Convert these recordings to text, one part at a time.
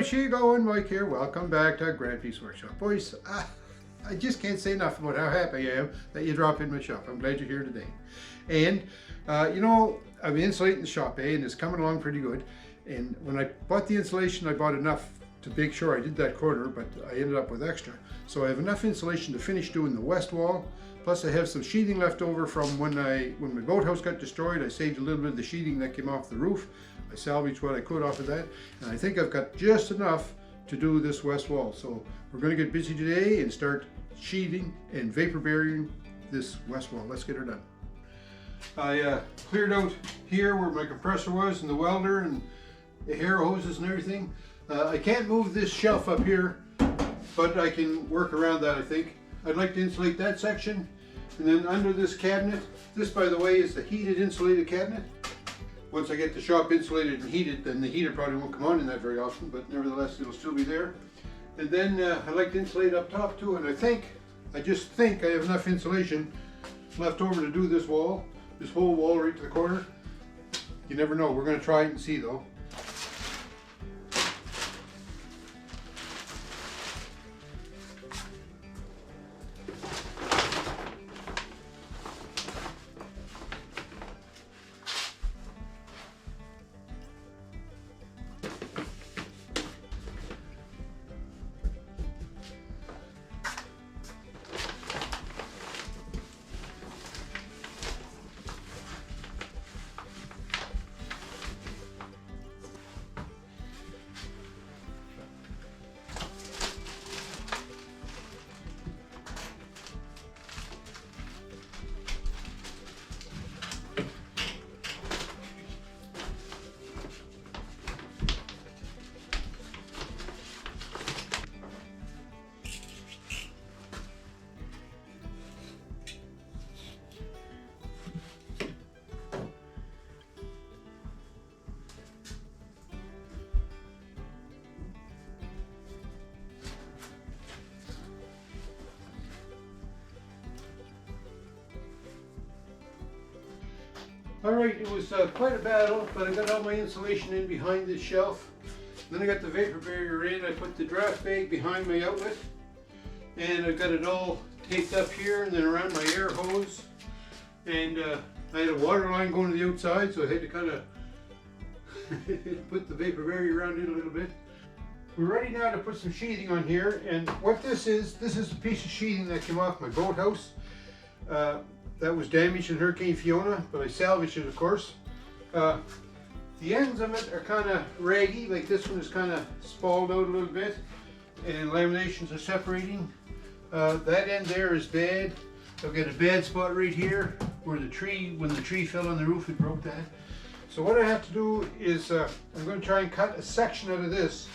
How's she going, Mike here? Welcome back to Grampie's Workshop. Boys, I just can't say enough about how happy I am that you dropped in my shop. I'm glad you're here today. And, you know, I've been insulating the shop, and it's coming along pretty good. And when I bought the insulation, I bought enough to make sure I did that corner, but I ended up with extra. So I have enough insulation to finish doing the west wall. Plus I have some sheathing left over from when my boathouse got destroyed. I saved a little bit of the sheathing that came off the roof. I salvaged what I could off of that. And I think I've got just enough to do this west wall. So we're going to get busy today and start sheathing and vapor barriering this west wall. Let's get her done. I cleared out here where my compressor was and the welder and the hair hoses and everything. I can't move this shelf up here, but I can work around that, I think. I'd like to insulate that section. And then under this cabinet, this by the way is the heated insulated cabinet. Once I get the shop insulated and heated, then the heater probably won't come on in that very often, but nevertheless it'll still be there. And then I'd like to insulate up top too, and I just think I have enough insulation left over to do this wall, this whole wall right to the corner. You never know, we're going to try it and see though. Alright, it was quite a battle, but I got all my insulation in behind this shelf. Then I got the vapor barrier in. I put the draft bag behind my outlet, and I got it all taped up here and then around my air hose. And I had a water line going to the outside, so I had to kind of put the vapor barrier around it a little bit. We're ready now to put some sheathing on here, and what this is a piece of sheathing that came off my boathouse. That was damaged in Hurricane Fiona, but I salvaged it, of course. The ends of it are kind of raggy, like this one is kind of spalled out a little bit, and laminations are separating. That end there is bad. I've got a bad spot right here where when the tree fell on the roof, it broke that. So what I have to do is I'm going to try and cut a section out of this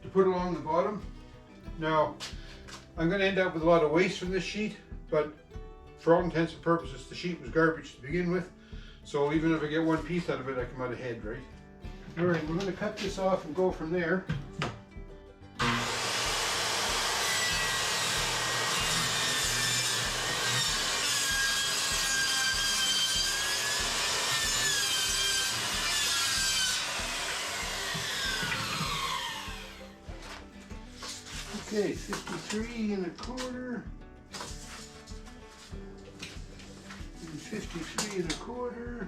to put along the bottom. Now, I'm going to end up with a lot of waste from this sheet, but for all intents and purposes, the sheet was garbage to begin with. So even if I get one piece out of it, I come out ahead, right? All right, we're going to cut this off and go from there. Okay, 53 1/4. 53 1/4.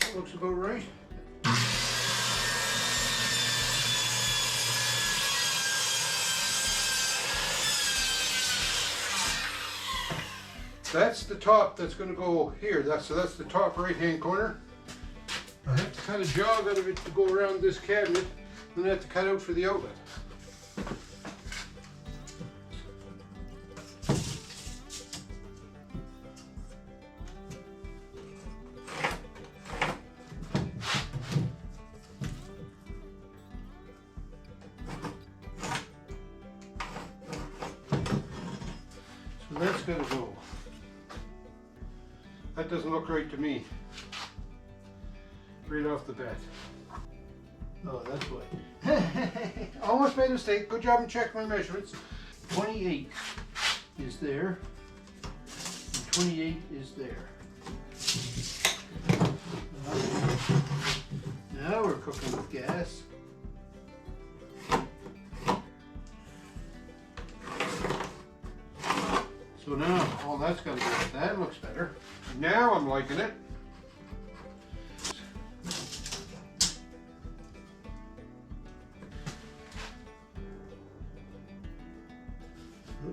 That looks about right. That's the top that's going to go here. So that's the top right hand corner. I have to kind of jog out of it to go around this cabinet, then I have to cut out for the outlet. That's going to go. That doesn't look right to me. Right off the bat. Oh, that's why. Almost made a mistake. Good job in checking my measurements. 28 is there. And 28 is there. Now we're cooking with gas. So now all that's got to go. That looks better. Now I'm liking it.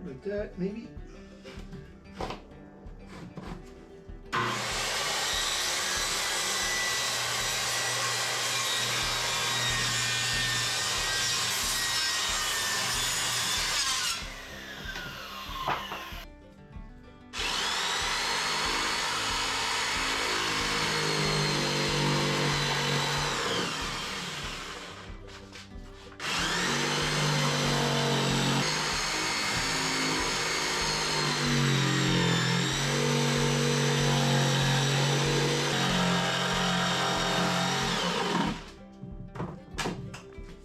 Like that, maybe.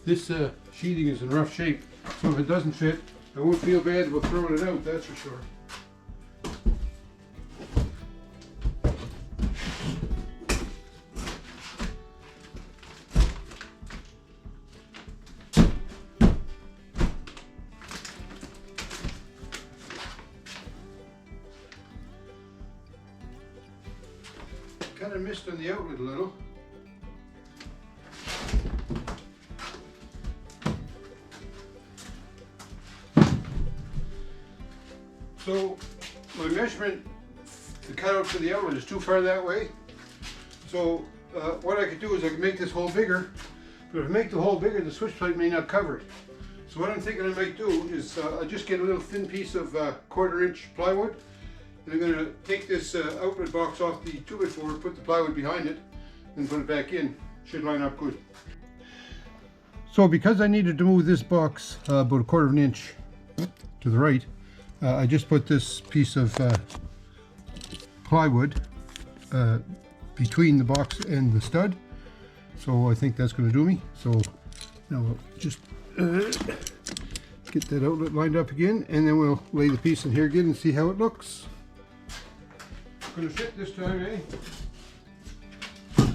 This sheathing is in rough shape, so if it doesn't fit, I won't feel bad about throwing it out, that's for sure. Kind of missed on the outlet a little. So my measurement, the cutout for the outlet is too far that way. So what I could do is I could make this hole bigger, but if I make the hole bigger, the switch plate may not cover it. So what I'm thinking I might do is I'll just get a little thin piece of 1/4 inch plywood, and I'm going to take this outlet box off the 2x4, put the plywood behind it, and put it back in. Should line up good. So because I needed to move this box about 1/4 inch to the right, I just put this piece of plywood between the box and the stud, so I think that's going to do me. So now we'll just get that outlet lined up again, and then we'll lay the piece in here again and see how it looks. Going to fit this time, eh? Look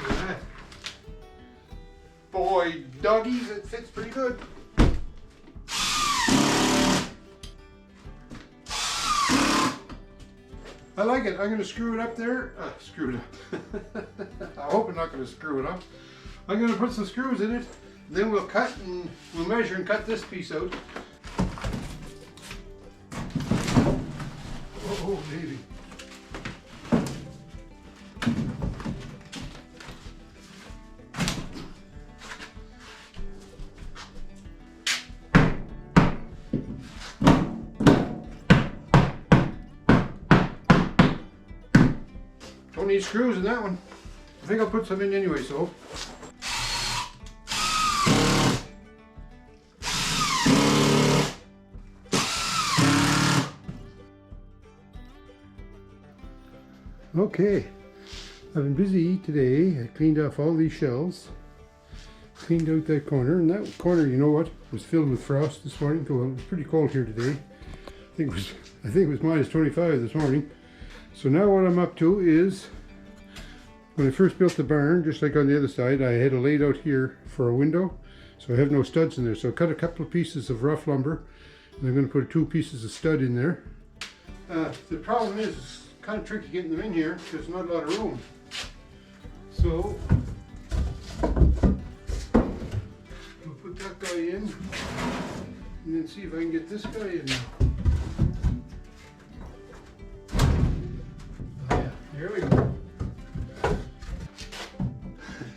at that. Boy, doggies, it fits pretty good. I like it. I'm going to screw it up there. Screw it up. I hope I'm not going to screw it up. I'm going to put some screws in it. Then we'll cut and we'll measure and cut this piece out. Oh, baby. Don't need screws in that one. I think I'll put some in anyway, so. Okay, I've been busy today. I cleaned off all these shelves, cleaned out that corner, and that corner, you know what, was filled with frost this morning. Well, it was pretty cold here today. I think it was minus 25 this morning. So now what I'm up to is, when I first built the barn, just like on the other side, I had it laid out here for a window, so I have no studs in there. So I cut a couple of pieces of rough lumber, and I'm going to put 2 pieces of stud in there. The problem is, it's kind of tricky getting them in here because there's not a lot of room. So we'll put that guy in, and then see if I can get this guy in now. Here we go.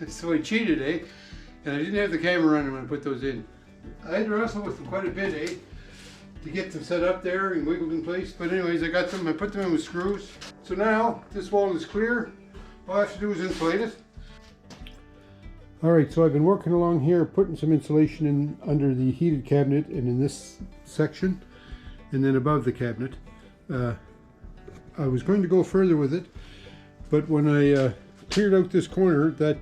So I cheated, eh? And I didn't have the camera on when I put those in. I had to wrestle with them quite a bit, eh? To get them set up there and wiggled in place. But anyways, I got them, I put them in with screws. So now, this wall is clear. All I have to do is insulate it. Alright, so I've been working along here, putting some insulation in under the heated cabinet and in this section, and then above the cabinet. I was going to go further with it, but when I cleared out this corner, that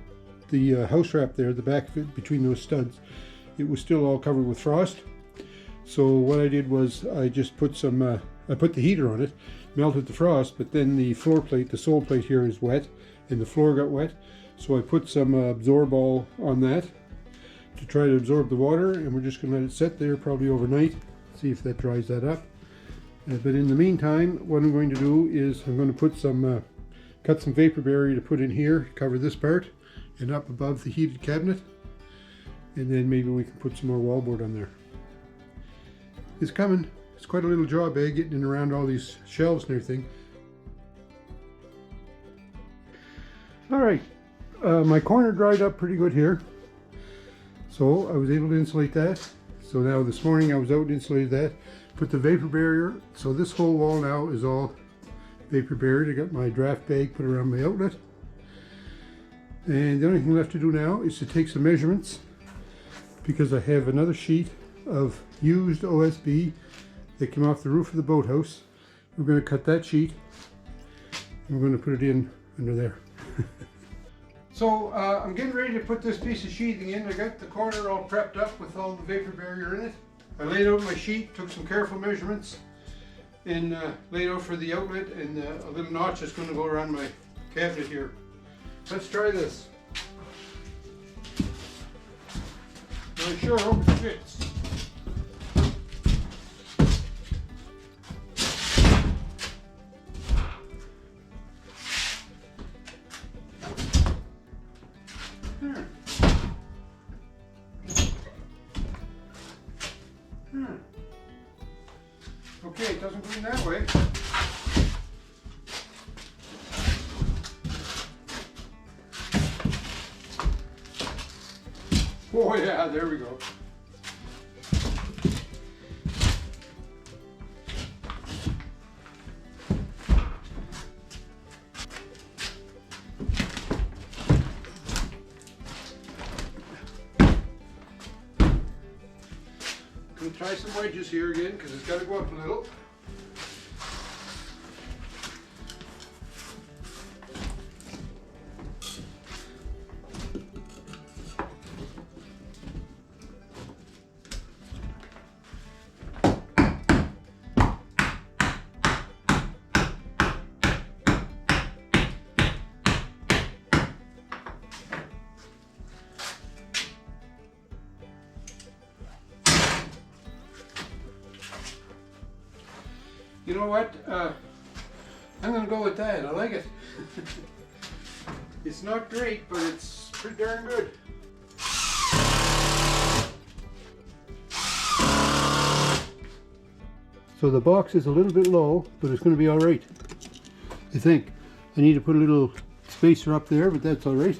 the house wrap there, the back of it between those studs, it was still all covered with frost. So what I did was I just put some, I put the heater on it, melted the frost, but then the floor plate, the sole plate here is wet, and the floor got wet. So I put some Absorball on that to try to absorb the water, and we're just going to let it sit there probably overnight, see if that dries that up. But in the meantime, what I'm going to do is I'm going to put some cut some vapor barrier to put in here, cover this part and up above the heated cabinet, and then maybe we can put some more wallboard on there. It's coming. It's quite a little job, getting in around all these shelves and everything. Alright, my corner dried up pretty good here, so I was able to insulate that. So now this morning I was out and insulated that, put the vapor barrier, so this whole wall now is all vapor barrier. I got my draft bag put around my outlet, and the only thing left to do now is to take some measurements, because I have another sheet of used OSB that came off the roof of the boathouse. We're going to cut that sheet and we're going to put it in under there. So I'm getting ready to put this piece of sheathing in. I got the corner all prepped up with all the vapor barrier in it. I laid out my sheet, took some careful measurements, and laid out for the outlet and a little notch that's going to go around my cabinet here. Let's try this. I sure hope it fits. Okay, it doesn't go in that way. Oh yeah, there we go. I'm going to try some wedges here again because it's got to go up a little. You know what? I'm going to go with that. I like it. It's not great, but it's pretty darn good. So the box is a little bit low, but it's going to be all right. I think. I need to put a little spacer up there, but that's all right.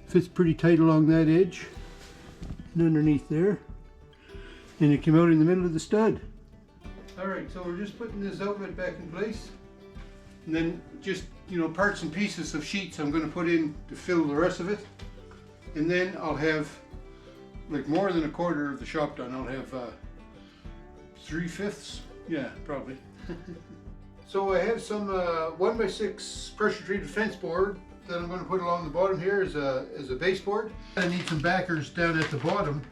Fits pretty tight along that edge and underneath there. And it came out in the middle of the stud. Alright, so we're just putting this outlet back in place, and then just, you know, parts and pieces of sheets I'm going to put in to fill the rest of it, and then I'll have like more than a quarter of the shop done. I'll have 3/5, yeah, probably. So I have some 1x6 pressure treated fence board that I'm going to put along the bottom here as a baseboard. I need some backers down at the bottom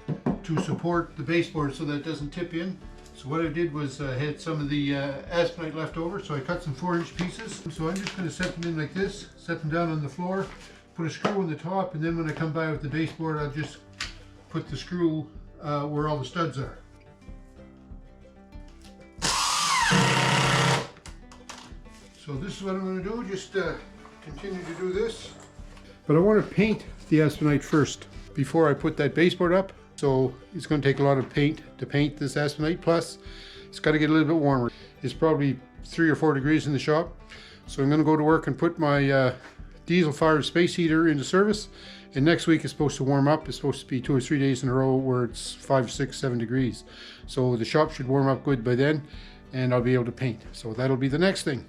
to support the baseboard so that it doesn't tip in. So what I did was I had some of the aspenite left over, so I cut some 4-inch pieces. So I'm just going to set them in like this, set them down on the floor, put a screw on the top, and then when I come by with the baseboard, I'll just put the screw where all the studs are. So this is what I'm going to do, just continue to do this. But I want to paint the aspenite first before I put that baseboard up. So it's going to take a lot of paint to paint this aspenite, plus it's got to get a little bit warmer. It's probably 3 or 4 degrees in the shop. So I'm going to go to work and put my diesel fired space heater into service, and next week it's supposed to warm up. It's supposed to be 2 or 3 days in a row where it's 5, 6, 7 degrees. So the shop should warm up good by then, and I'll be able to paint. So that'll be the next thing.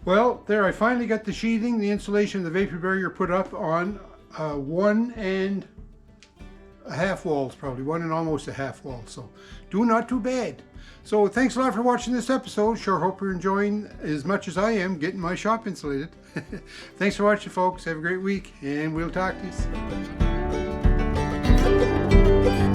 Well, there, I finally got the sheathing, the insulation, the vapor barrier put up on 1 and a half walls, probably 1 and almost a half wall, so not too bad. So thanks a lot for watching this episode. Sure hope you're enjoying as much as I am getting my shop insulated. Thanks for watching, folks. Have a great week, and we'll talk to you soon.